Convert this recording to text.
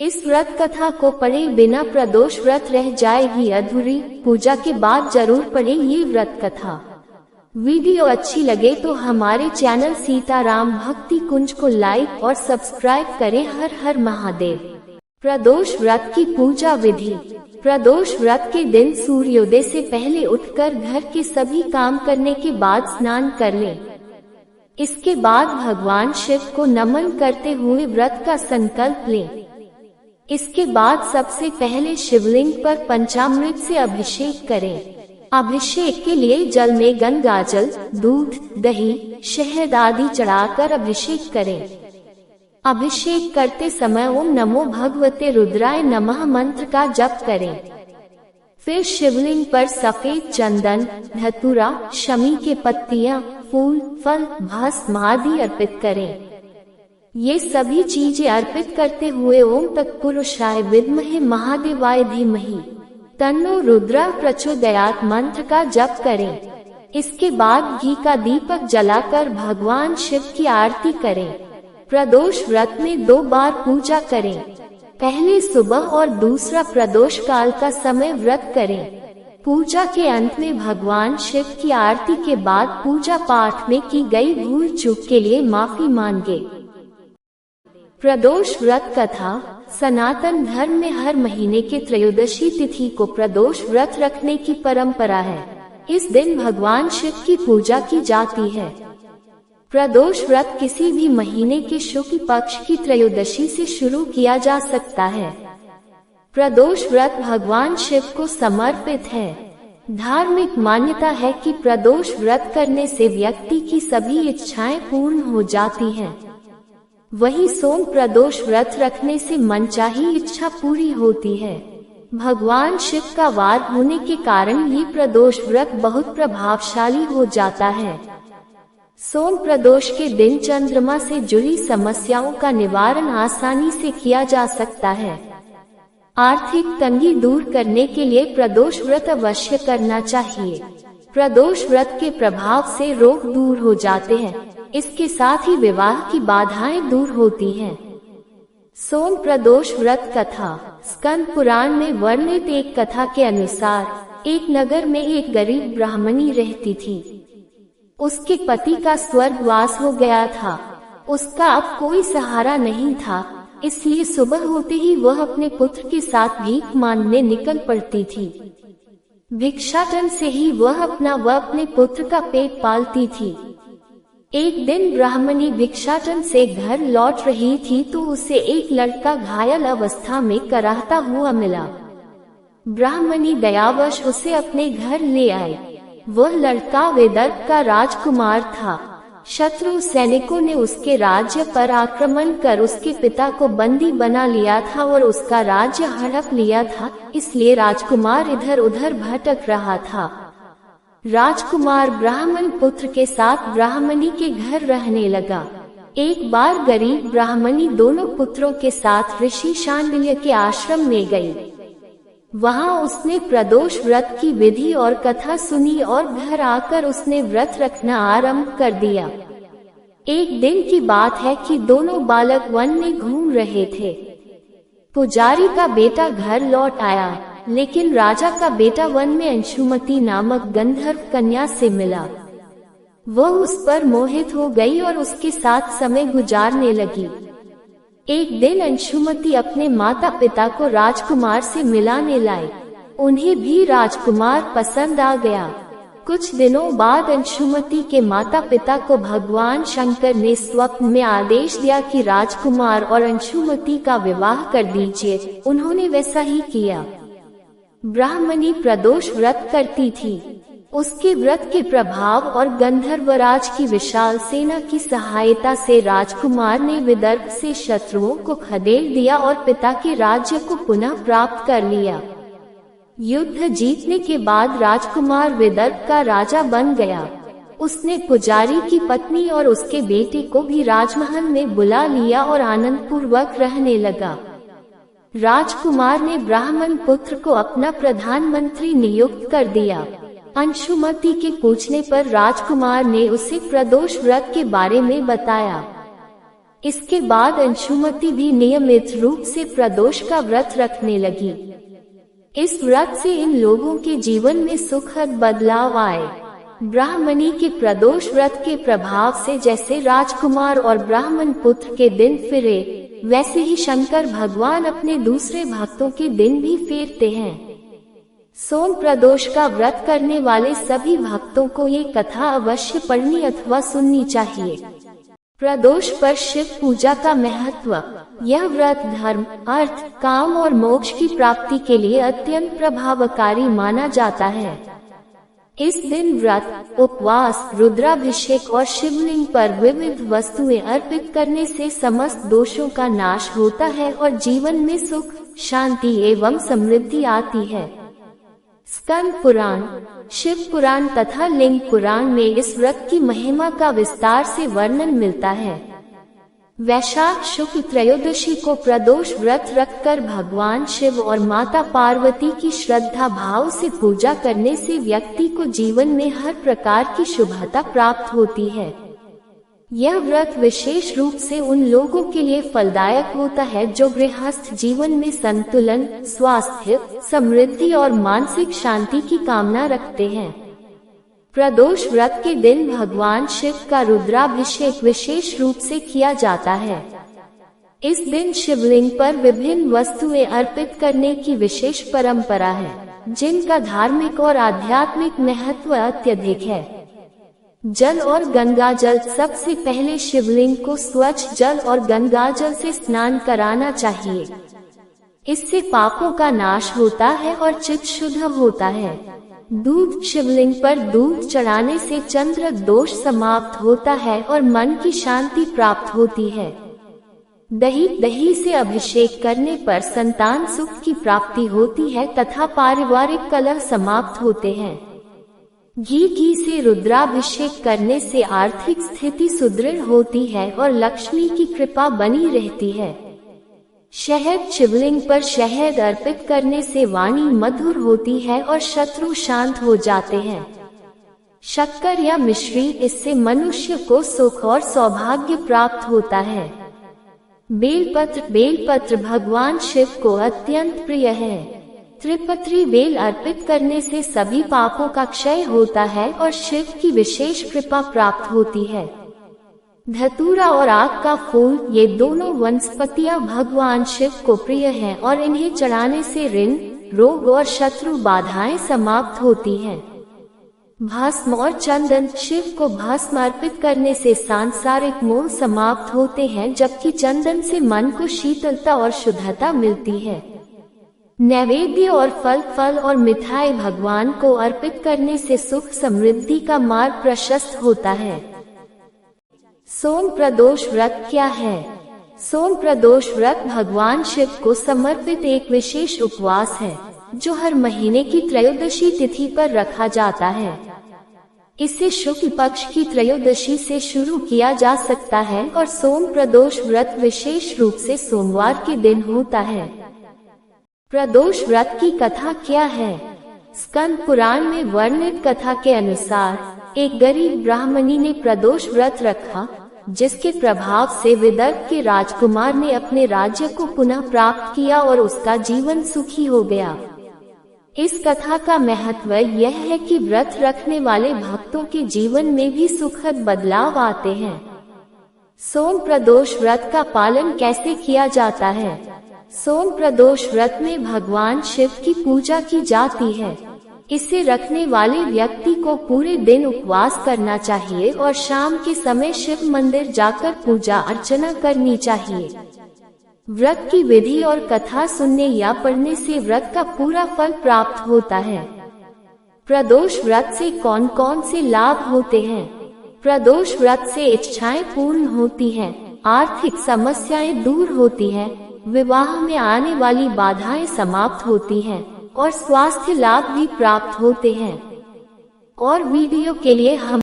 इस व्रत कथा को पढ़े बिना प्रदोष व्रत रह जाएगी अधूरी। पूजा के बाद जरूर पढ़े ये व्रत कथा। वीडियो अच्छी लगे तो हमारे चैनल सीताराम भक्ति कुंज को लाइक और सब्सक्राइब करें। हर हर महादेव। प्रदोष व्रत की पूजा विधि। प्रदोष व्रत के दिन सूर्योदय से पहले उठकर घर के सभी काम करने के बाद स्नान कर लें। इसके बाद भगवान शिव को नमन करते हुए व्रत का संकल्प लें। इसके बाद सबसे पहले शिवलिंग पर पंचामृत से अभिषेक करें। अभिषेक के लिए जल में गंगाजल, दूध, दही, शहद आदि चढ़ाकर अभिषेक करें। अभिषेक करते समय ओम नमो भगवते रुद्राय नमः मंत्र का जप करें। फिर शिवलिंग पर सफेद चंदन, धतूरा, शमी के पत्तियां, फूल, फल, भस्म आदि अर्पित करें। ये सभी चीजें अर्पित करते हुए ओम तत्पुरुषाय विद्महे महादेवाय धीमहि तन्नो रुद्र प्रचोदयात् मंत्र का जप करें। इसके बाद घी का दीपक जलाकर भगवान शिव की आरती करें। प्रदोष व्रत में 2 बार पूजा करें। पहले सुबह और दूसरा प्रदोष काल का समय व्रत करें। पूजा के अंत में भगवान शिव की आरती के बाद पूजा पाठ में की गई भूल चूक के लिए माफी मांगे। प्रदोष व्रत कथा। सनातन धर्म में हर महीने के त्रयोदशी तिथि को प्रदोष व्रत रखने की परंपरा है। इस दिन भगवान शिव की पूजा की जाती है। प्रदोष व्रत किसी भी महीने के शुक्ल पक्ष की त्रयोदशी से शुरू किया जा सकता है। प्रदोष व्रत भगवान शिव को समर्पित है। धार्मिक मान्यता है कि प्रदोष व्रत करने से व्यक्ति की सभी इच्छाएं पूर्ण हो जाती हैं। वहीं सोम प्रदोष व्रत रखने से मनचाही इच्छा पूरी होती है। भगवान शिव का वार होने के कारण ये प्रदोष व्रत बहुत प्रभावशाली हो जाता है। सोम प्रदोष के दिन चंद्रमा से जुड़ी समस्याओं का निवारण आसानी से किया जा सकता है। आर्थिक तंगी दूर करने के लिए प्रदोष व्रत अवश्य करना चाहिए। प्रदोष व्रत के प्रभाव से रोग दूर हो जाते हैं। इसके साथ ही विवाह की बाधाएं दूर होती हैं। सोम प्रदोष व्रत कथा। स्कंद पुराण में वर्णित एक कथा के अनुसार एक नगर में एक गरीब ब्राह्मणी रहती थी। उसके पति का स्वर्गवास हो गया था। उसका अब कोई सहारा नहीं था, इसलिए सुबह होते ही वह अपने पुत्र के साथ भीख मांगने निकल पड़ती थी। भिक्षाटन से ही वह अपना व अपने पुत्र का पेट पालती थी। एक दिन ब्राह्मणी भिक्षाटन से घर लौट रही थी तो उसे एक लड़का घायल अवस्था में कराहता हुआ मिला। ब्राह्मणी दयावश उसे अपने घर ले आई। वह लड़का विदर्भ का राजकुमार था। शत्रु सैनिकों ने उसके राज्य पर आक्रमण कर उसके पिता को बंदी बना लिया था और उसका राज्य हड़प लिया था, इसलिए राजकुमार इधर उधर भटक रहा था। राजकुमार ब्राह्मण पुत्र के साथ ब्राह्मणी के घर रहने लगा। एक बार गरीब ब्राह्मणी दोनों पुत्रों के साथ ऋषि शांडिल्य के आश्रम में गई। वहां उसने प्रदोष व्रत की विधि और कथा सुनी और घर आकर उसने व्रत रखना आरंभ कर दिया। एक दिन की बात है कि दोनों बालक वन में घूम रहे थे। पुजारी का बेटा घर लौट आया, लेकिन राजा का बेटा वन में अंशुमति नामक गंधर्व कन्या से मिला। वह उस पर मोहित हो गई और उसके साथ समय गुजारने लगी। एक दिन अंशुमति अपने माता पिता को राजकुमार से मिलाने लाई। उन्हें भी राजकुमार पसंद आ गया। कुछ दिनों बाद अंशुमति के माता पिता को भगवान शंकर ने स्वप्न में आदेश दिया कि राजकुमार और अंशुमति का विवाह कर दीजिए। उन्होंने वैसा ही किया। ब्राह्मणी प्रदोष व्रत करती थी। उसके व्रत के प्रभाव और गंधर्वराज की विशाल सेना की सहायता से राजकुमार ने विदर्भ से शत्रुओं को खदेड़ दिया और पिता के राज्य को पुनः प्राप्त कर लिया। युद्ध जीतने के बाद राजकुमार विदर्भ का राजा बन गया। उसने पुजारी की पत्नी और उसके बेटे को भी राजमहल में बुला लिया और आनंद पूर्वक रहने लगा। राजकुमार ने ब्राह्मण पुत्र को अपना प्रधानमंत्री नियुक्त कर दिया। अंशुमति के पूछने पर राजकुमार ने उसे प्रदोष व्रत के बारे में बताया। इसके बाद अंशुमति भी नियमित रूप से प्रदोष का व्रत रखने लगी। इस व्रत से इन लोगों के जीवन में सुखद बदलाव आए। ब्राह्मणी के प्रदोष व्रत के प्रभाव से जैसे राजकुमार और ब्राह्मण पुत्र के दिन फिरे, वैसे ही शंकर भगवान अपने दूसरे भक्तों के दिन भी फेरते हैं। सोम प्रदोष का व्रत करने वाले सभी भक्तों को ये कथा अवश्य पढ़नी अथवा सुननी चाहिए। प्रदोष पर शिव पूजा का महत्व। यह व्रत धर्म, अर्थ, काम और मोक्ष की प्राप्ति के लिए अत्यंत प्रभावकारी माना जाता है। इस दिन व्रत, उपवास, रुद्राभिषेक और शिवलिंग पर विविध वस्तुएं अर्पित करने से समस्त दोषों का नाश होता है और जीवन में सुख, शांति एवं समृद्धि आती है। स्कंद पुराण, शिव पुराण तथा लिंग पुराण में इस व्रत की महिमा का विस्तार से वर्णन मिलता है। वैशाख शुक्ल त्रयोदशी को प्रदोष व्रत रखकर भगवान शिव और माता पार्वती की श्रद्धा भाव से पूजा करने से व्यक्ति को जीवन में हर प्रकार की शुभता प्राप्त होती है। यह व्रत विशेष रूप से उन लोगों के लिए फलदायक होता है जो गृहस्थ जीवन में संतुलन, स्वास्थ्य, समृद्धि और मानसिक शांति की कामना रखते हैं। प्रदोष व्रत के दिन भगवान शिव का रुद्राभिषेक विशेष रूप से किया जाता है। इस दिन शिवलिंग पर विभिन्न वस्तुएं अर्पित करने की विशेष परंपरा है, जिनका धार्मिक और आध्यात्मिक महत्व अत्यधिक है। जल और गंगा जल। सबसे पहले शिवलिंग को स्वच्छ जल और गंगा जल से स्नान कराना चाहिए। इससे पापों का नाश होता है और चित्त शुद्ध होता है। दूध। शिवलिंग पर दूध चढ़ाने से चंद्र दोष समाप्त होता है और मन की शांति प्राप्त होती है। दही। दही से अभिषेक करने पर संतान सुख की प्राप्ति होती है तथा पारिवारिक कलह समाप्त होते हैं। घी से रुद्राभिषेक करने से आर्थिक स्थिति सुदृढ़ होती है और लक्ष्मी की कृपा बनी रहती है। शहद। शिवलिंग पर शहद अर्पित करने से वाणी मधुर होती है और शत्रु शांत हो जाते हैं। शक्कर या मिश्री। इससे मनुष्य को सुख और सौभाग्य प्राप्त होता है। बेलपत्र। बेलपत्र भगवान शिव को अत्यंत प्रिय है। त्रिपत्री बेल अर्पित करने से सभी पापों का क्षय होता है और शिव की विशेष कृपा प्राप्त होती है। धतूरा और आक का फूल। ये दोनों वनस्पतियां भगवान शिव को प्रिय हैं और इन्हें चढ़ाने से ऋण, रोग और शत्रु बाधाएं समाप्त होती हैं। भस्म और चंदन। शिव को भस्म अर्पित करने से सांसारिक मोह समाप्त होते हैं, जबकि चंदन से मन को शीतलता और शुद्धता मिलती है। नैवेद्य और फल और मिठाई भगवान को अर्पित करने से सुख समृद्धि का मार्ग प्रशस्त होता है। सोम प्रदोष व्रत क्या है? सोम प्रदोष व्रत भगवान शिव को समर्पित एक विशेष उपवास है, जो हर महीने की त्रयोदशी तिथि पर रखा जाता है। इसे शुक्ल पक्ष की त्रयोदशी से शुरू किया जा सकता है और सोम प्रदोष व्रत विशेष रूप से सोमवार के दिन होता है। प्रदोष व्रत की कथा क्या है? स्कंद पुराण में वर्णित कथा के अनुसार एक गरीब ब्राह्मणी ने प्रदोष व्रत रखा, जिसके प्रभाव से विदर्भ के राजकुमार ने अपने राज्य को पुनः प्राप्त किया और उसका जीवन सुखी हो गया। इस कथा का महत्व यह है कि व्रत रखने वाले भक्तों के जीवन में भी सुखद बदलाव आते हैं। सोम प्रदोष व्रत का पालन कैसे किया जाता है? सोम प्रदोष व्रत में भगवान शिव की पूजा की जाती है। इसे रखने वाले व्यक्ति को पूरे दिन उपवास करना चाहिए और शाम के समय शिव मंदिर जाकर पूजा अर्चना करनी चाहिए। व्रत की विधि और कथा सुनने या पढ़ने से व्रत का पूरा फल प्राप्त होता है। प्रदोष व्रत से कौन कौन से लाभ होते हैं? प्रदोष व्रत से इच्छाएं पूर्ण होती हैं, आर्थिक समस्याएं दूर होती हैं, विवाह में आने वाली बाधाएं समाप्त होती हैं और स्वास्थ्य लाभ भी प्राप्त होते हैं। और वीडियो के लिए हम